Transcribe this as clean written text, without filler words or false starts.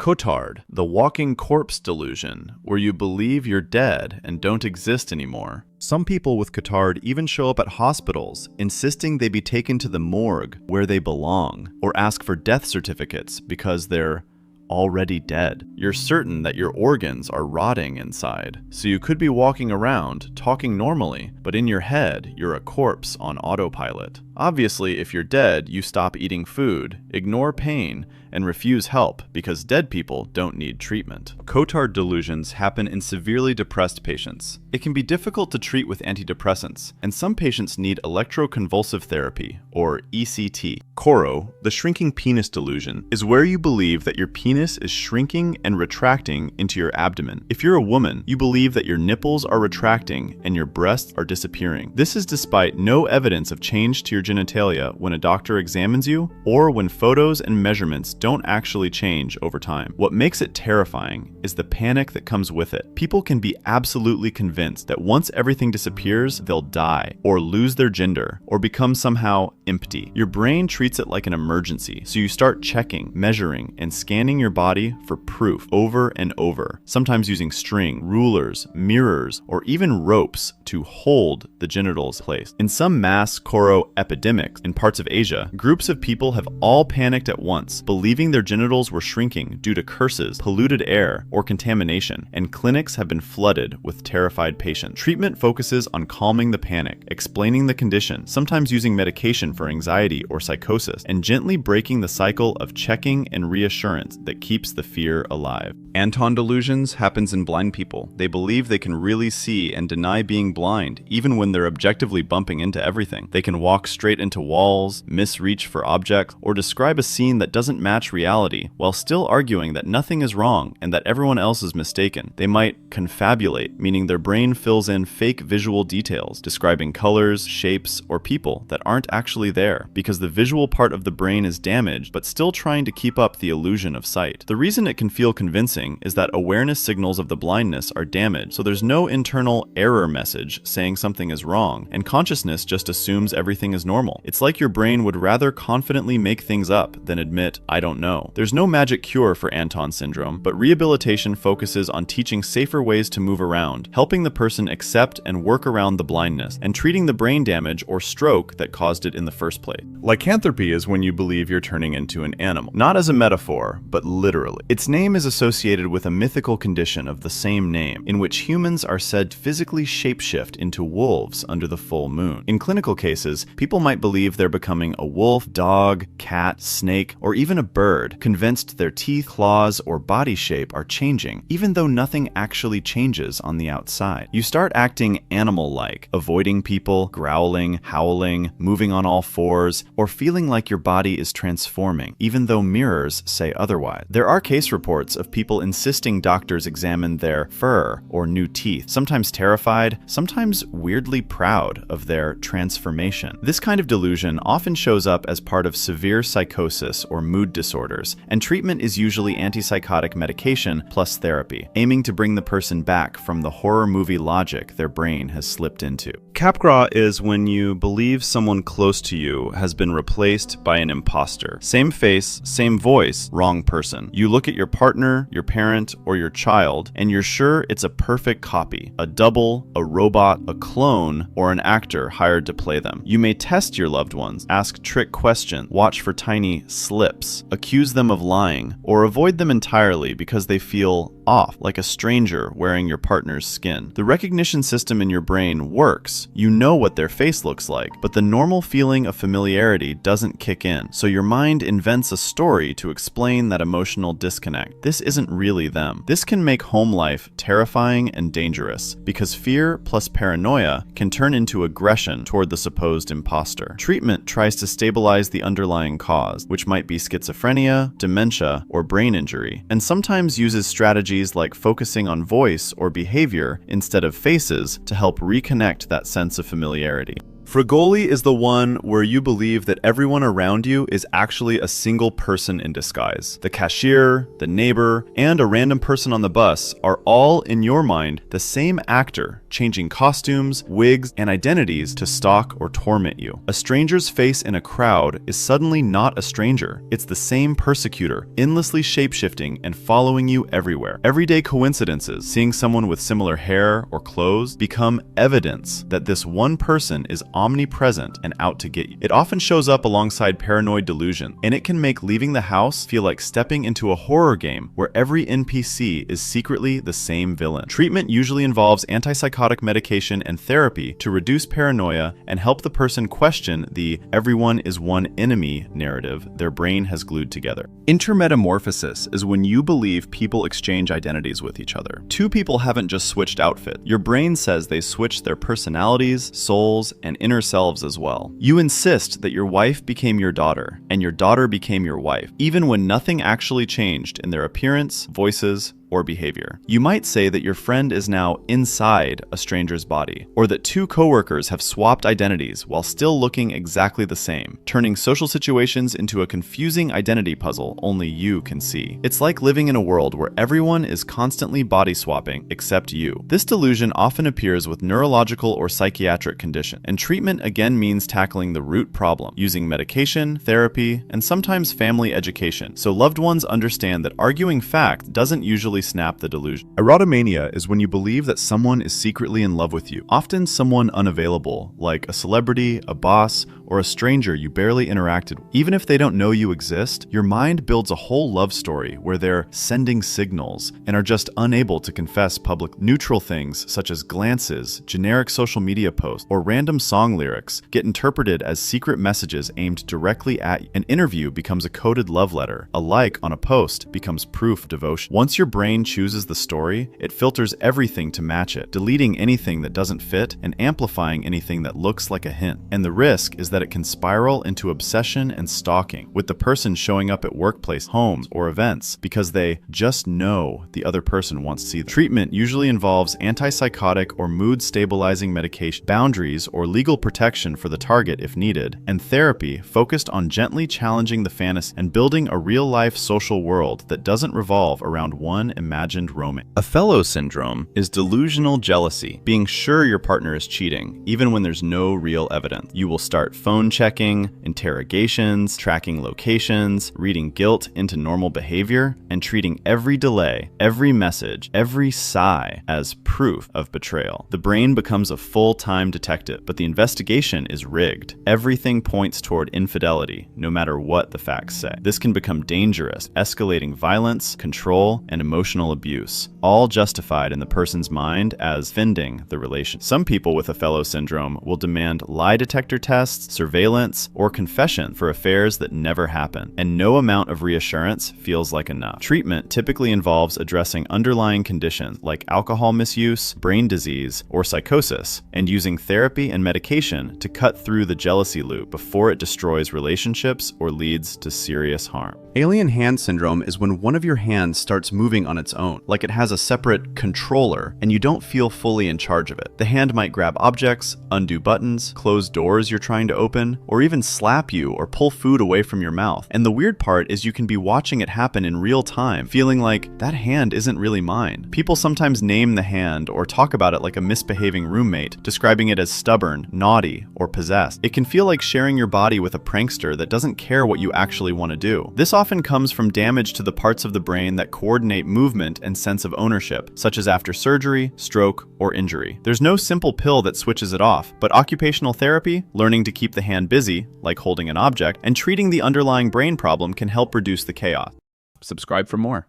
Cotard, the walking corpse delusion, where you believe you're dead and don't exist anymore. Some people with Cotard even show up at hospitals, insisting they be taken to the morgue where they belong, or ask for death certificates because they're already dead. You're certain that your organs are rotting inside, so you could be walking around, talking normally, but in your head, you're a corpse on autopilot. Obviously, if you're dead, you stop eating food, ignore pain, and refuse help because dead people don't need treatment. Cotard delusions happen in severely depressed patients. It can be difficult to treat with antidepressants, and some patients need electroconvulsive therapy, or ECT. Koro, the shrinking penis delusion, is where you believe that your penis is shrinking and retracting into your abdomen. If you're a woman, you believe that your nipples are retracting and your breasts are disappearing. This is despite no evidence of change to your genitalia when a doctor examines you, or when photos and measurements don't actually change over time. What makes it terrifying is the panic that comes with it. People can be absolutely convinced that once everything disappears, they'll die, or lose their gender, or become somehow empty. Your brain treats it like an emergency, so you start checking, measuring, and scanning your body for proof over and over, sometimes using string, rulers, mirrors, or even ropes to hold the genitals placed. In some mass Koro epidemics in parts of Asia, groups of people have all panicked at once, believing their genitals were shrinking due to curses, polluted air, or contamination, and clinics have been flooded with terrified patients. Treatment focuses on calming the panic, explaining the condition, sometimes using medication for anxiety or psychosis, and gently breaking the cycle of checking and reassurance that keeps the fear alive. Anton delusions happens in blind people. They believe they can really see and deny being blind, even when they're objectively bumping into everything. They can walk straight into walls, misreach for objects, or describe a scene that doesn't match reality, while still arguing that nothing is wrong and that everyone else is mistaken. They might confabulate, meaning their brain fills in fake visual details, describing colors, shapes, or people that aren't actually there, because the visual part of the brain is damaged, but still trying to keep up the illusion of sight. The reason it can feel convincing is that awareness signals of the blindness are damaged, so there's no internal error message saying something is wrong, and consciousness just assumes everything is normal. It's like your brain would rather confidently make things up than admit, I don't know. There's no magic cure for Anton syndrome, but rehabilitation focuses on teaching safer ways to move around, helping the person accept and work around the blindness, and treating the brain damage or stroke that caused it in the first place. Lycanthropy is when you believe you're turning into an animal. Not as a metaphor, but literally. Its name is associated with a mythical condition of the same name, in which humans are said to physically shapeshift into wolves under the full moon. In clinical cases, people might believe they're becoming a wolf, dog, cat, snake, or even a bird, convinced their teeth, claws, or body shape are changing, even though nothing actually changes on the outside. You start acting animal-like, avoiding people, growling, howling, moving on all fours, or feeling like your body is transforming, even though mirrors say otherwise. There are case reports of people insisting doctors examine their fur or new teeth, sometimes terrified, sometimes weirdly proud of their transformation. This kind of delusion often shows up as part of severe psychosis or mood disorders, and treatment is usually antipsychotic medication plus therapy, aiming to bring the person back from the horror movie logic their brain has slipped into. Capgras is when you believe someone close to you has been replaced by an impostor. Same face, same voice, wrong person. You look at your partner, your parent, or your child, and you're sure it's a perfect copy, a double, a robot, a clone, or an actor hired to play them. You may test your loved ones, ask trick questions, watch for tiny slips, accuse them of lying, or avoid them entirely because they feel off, like a stranger wearing your partner's skin. The recognition system in your brain works. You know what their face looks like, but the normal feeling of familiarity doesn't kick in, so your mind invents a story to explain that emotional disconnect. This isn't really them. This can make home life terrifying and dangerous, because fear plus paranoia can turn into aggression toward the supposed imposter. Treatment tries to stabilize the underlying cause, which might be schizophrenia, dementia, or brain injury, and sometimes uses strategies like focusing on voice or behavior instead of faces to help reconnect that sense of familiarity. Fregoli is the one where you believe that everyone around you is actually a single person in disguise. The cashier, the neighbor, and a random person on the bus are all, in your mind, the same actor, changing costumes, wigs, and identities to stalk or torment you. A stranger's face in a crowd is suddenly not a stranger. It's the same persecutor, endlessly shape-shifting and following you everywhere. Everyday coincidences, seeing someone with similar hair or clothes, become evidence that this one person is omnipresent and out to get you. It often shows up alongside paranoid delusion, and it can make leaving the house feel like stepping into a horror game where every NPC is secretly the same villain. Treatment usually involves antipsychotic medication and therapy to reduce paranoia and help the person question the everyone is one enemy narrative their brain has glued together. Intermetamorphosis is when you believe people exchange identities with each other. Two people haven't just switched outfit. Your brain says they switched their personalities, souls, and inner selves as well. You insist that your wife became your daughter, and your daughter became your wife, even when nothing actually changed in their appearance, voices, or behavior. You might say that your friend is now inside a stranger's body, or that two coworkers have swapped identities while still looking exactly the same, turning social situations into a confusing identity puzzle only you can see. It's like living in a world where everyone is constantly body swapping except you. This delusion often appears with neurological or psychiatric condition, and treatment again means tackling the root problem, using medication, therapy, and sometimes family education, so loved ones understand that arguing fact doesn't usually snap the delusion. Erotomania is when you believe that someone is secretly in love with you, often someone unavailable, like a celebrity, a boss, or a stranger you barely interacted with. Even if they don't know you exist, your mind builds a whole love story where they're sending signals and are just unable to confess public. Neutral things such as glances, generic social media posts, or random song lyrics get interpreted as secret messages aimed directly at you. An interview becomes a coded love letter. A like on a post becomes proof of devotion. Once your brain chooses the story, it filters everything to match it, deleting anything that doesn't fit and amplifying anything that looks like a hint. And the risk is that it can spiral into obsession and stalking, with the person showing up at workplace, homes, or events because they just know the other person wants to see them. Treatment usually involves antipsychotic or mood-stabilizing medication, boundaries or legal protection for the target if needed, and therapy focused on gently challenging the fantasy and building a real-life social world that doesn't revolve around one imagined romance. Othello syndrome is delusional jealousy, being sure your partner is cheating, even when there's no real evidence. You will start phone checking, interrogations, tracking locations, reading guilt into normal behavior, and treating every delay, every message, every sigh as proof of betrayal. The brain becomes a full-time detective, but the investigation is rigged. Everything points toward infidelity, no matter what the facts say. This can become dangerous, escalating violence, control, and emotional abuse, all justified in the person's mind as defending the relation. Some people with Othello syndrome will demand lie detector tests, surveillance, or confession for affairs that never happen, and no amount of reassurance feels like enough. Treatment typically involves addressing underlying conditions like alcohol misuse, brain disease, or psychosis, and using therapy and medication to cut through the jealousy loop before it destroys relationships or leads to serious harm. Alien hand syndrome is when one of your hands starts moving on its own, like it has a separate controller, and you don't feel fully in charge of it. The hand might grab objects, undo buttons, close doors you're trying to open, or even slap you or pull food away from your mouth. And the weird part is you can be watching it happen in real time, feeling like that hand isn't really mine. People sometimes name the hand or talk about it like a misbehaving roommate, describing it as stubborn, naughty, or possessed. It can feel like sharing your body with a prankster that doesn't care what you actually want to do. This often comes from damage to the parts of the brain that coordinate movement and sense of ownership, such as after surgery, stroke, or injury. There's no simple pill that switches it off, but occupational therapy, learning to keep the hand busy, like holding an object, and treating the underlying brain problem can help reduce the chaos. Subscribe for more.